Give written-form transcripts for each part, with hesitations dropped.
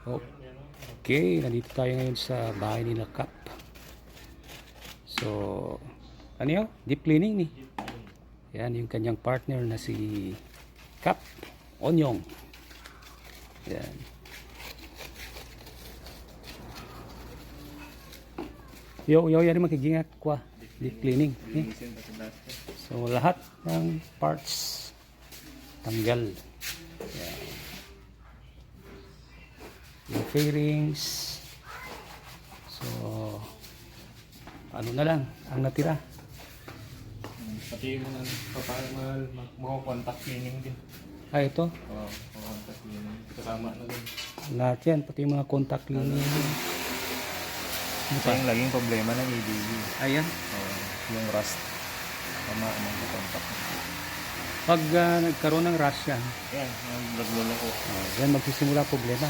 Okay, nandito tayo ngayon sa bahay ni Cap. So, ano yun? Deep cleaning ni. Yan yung kanyang partner na si Cap Onyong. Yan. Yan magiging kwa. Deep cleaning. Eh. So, lahat ng parts tanggal. Yan. Yung fairings. So, ano na lang ang natira. Pati yung mga contact cleaning din. Ito? Oo, contact cleaning. Kasama na din. Lahat yan, pati yung mga contact cleaning. Ito yung laging problema ng ADB. Ayan. Yung rust. Tama ng contact. Pag nagkaroon ng rush yan, Yan, yung naglolo ko. yan magsisimula problema.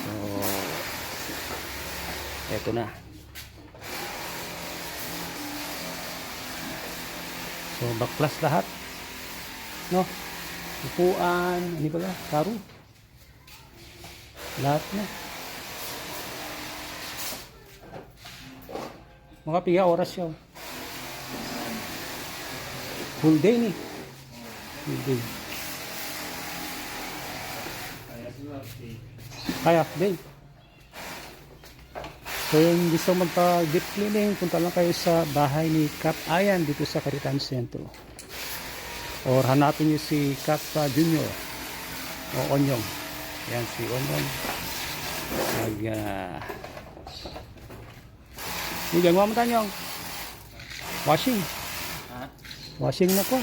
So, eto na. So, baklas lahat. No? Upuan, ano pala? Karo. Lahat na. Mga piga oras yun. Full day ni. Full day. Kaya day. So yung gusto magpa-deep cleaning, punta lang kayo sa bahay ni Cap Ayan dito sa Caritan Centro. Or hanapin niyo si Cap Junior o Onyong. Yan si Onyong. Hindi, gagawa mo tanyong. Washing. Ha? Washing na ko.